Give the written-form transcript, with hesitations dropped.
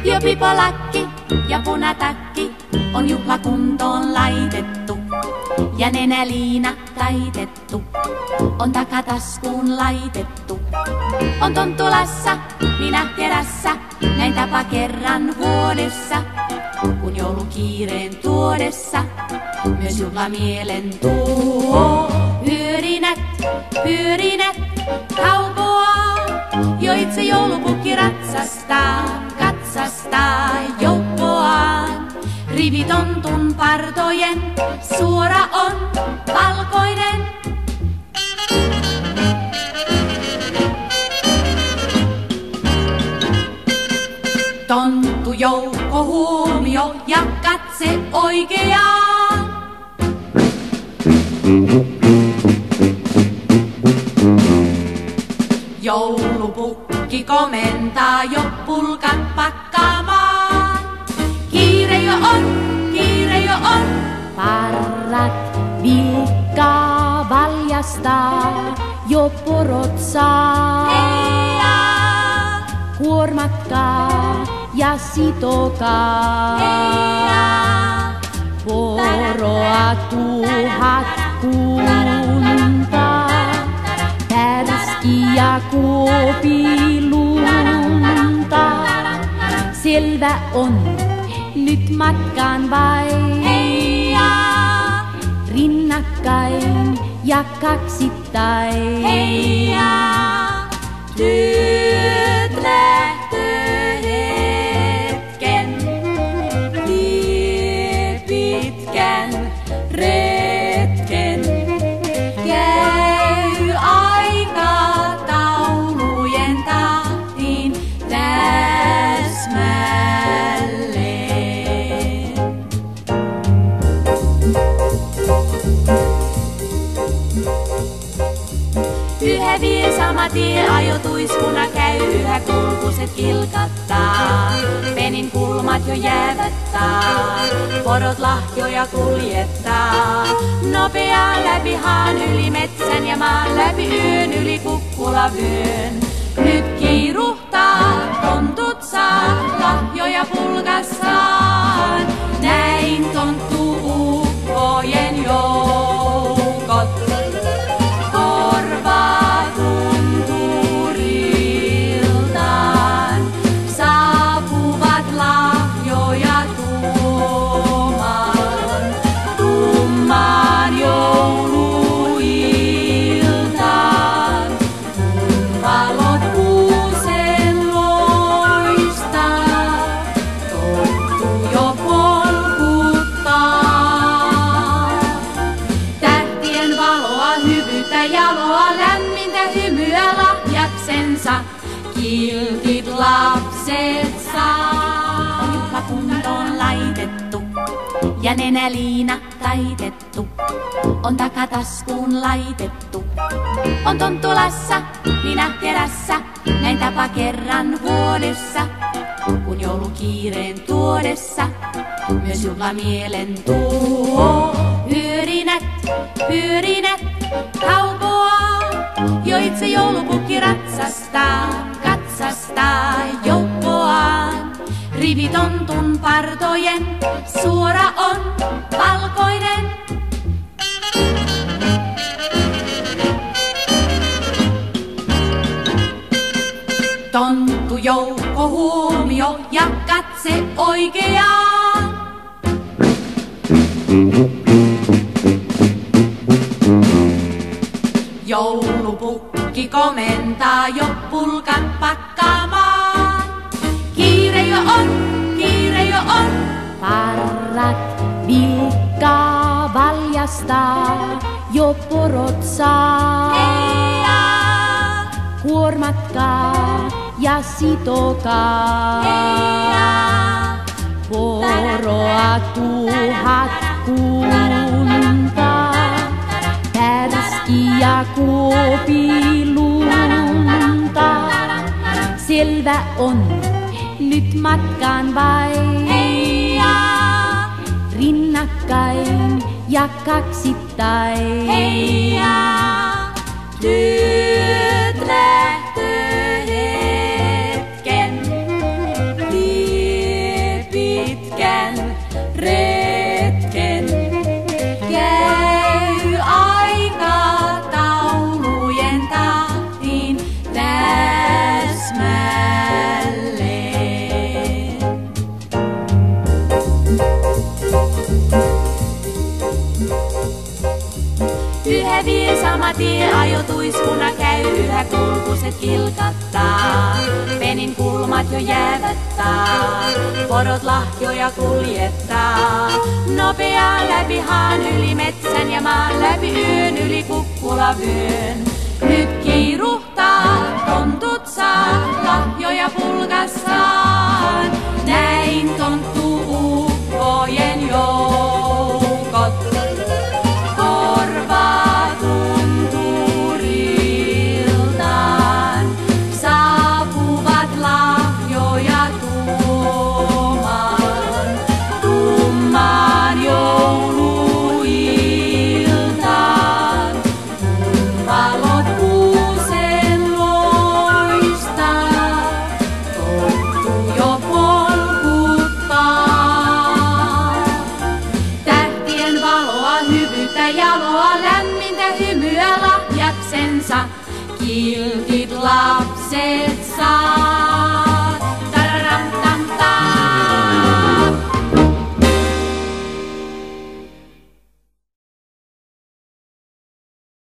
Jo pipolakki ja punatakki on juhlakuntoon laitettu. Ja nenäliina taitettu, on takataskuun laitettu. On tonttulassa, minä terässä, näin tapa kerran vuodessa. Kun joulukiireen tuodessa, myös juhlamielen tuo. Hyörinät, kaupoaa, jo itse joulupukki ratsastaa, katsastaa joukkoaan. Rivitontun partojen suora on valkoinen. Tonttu joukko huomio ja katse oikeaan. Joulupukki komentaa jo pulkat pakkaamaan. Kiire jo on, parrat vilkkaa valjastaa, jo porot saa. Heija! Kuormatkaa ja sitokaa. Heija! Poroa tuhat kuntaa, tärski ja kuopi lunta. Selvä on, nyt matkaan vain. Heija! Rinnakkain ja kaksittain. Heija! Nyt lähtee hetken, tie pitkän retken. Käy aikataulujen tahtiin täsmälleen. Yhä vie sama tie, ajotuiskuna käy, yhä kulkuset kilkattaa. Penin kulmat jo jäävättää, porot lahjoja kuljettaa. Nopeaa läpi haan, yli metsän ja maan, läpi yön, yli kukkulavyön. Nyt kiiruhtaa, tontut saa, lahjoja pulkassaan. Näin tonttuu ukkojen joukot. Korvaa tunturiltaan, saapuvat lahjoja tuomaan. Tummaan jouluiltaan, kun valot kuusen loistaa, tonttu jo polkuttaa. Tähtien valoa, hyvyyttä, jaloa, lämmintä hymyä lahjaksensa, kiltit lapset saa. On juhlakuntoon laitettu ja nenäliina taitettu, on takataskuun laitettu. On tonttulassa, minä terässä, näin tapa kerran vuodessa. Kun joulukiireen tuodessa, myös juhlamielen tuo. Hyörinät, kaupoaa, jo itse joulupukki ratsastaa, katsastaa joukkoaan. Rivitontun partojen suora on valkoinen. Tonttu joukko huomio ja katse oikeaan. Joulupukki komentaa jo pulkat pakkaamaan. Kiire jo on, parrat vilkkaa valjastaa, jo porot saa. Heija! Kuormatkaa ja sitokaa. Heija! Poroa tuhat kuntaa, tärski ja kuopi lunta. Selvä on, nyt matkaan vain. Heija! Rinnakkain ja kaksittain. Heija! Nyt tie ajotuiskuna käy, yhä kulkuset kilkattaa. Penin kulmat jo jäävättää, porot lahjoja kuljettaa. Nopeaa läpi haan yli metsän ja maan läpi yön yli Kukkulavyön. Nyt kiiruhtaa, tontut saa, lahjoja pulkassaan. Näin tonttuu ukkojen joukot. Korvaa tunturiltaan, saapuvat lahjoja tuomaan. Tummaan jouluiltaan, valot kuusen loistaa, tonttu jo polkuttaa. Tähtien valoa, hyvyyttä, jaloa, lämmintä hymyä lahjaksensa, kiltit lapset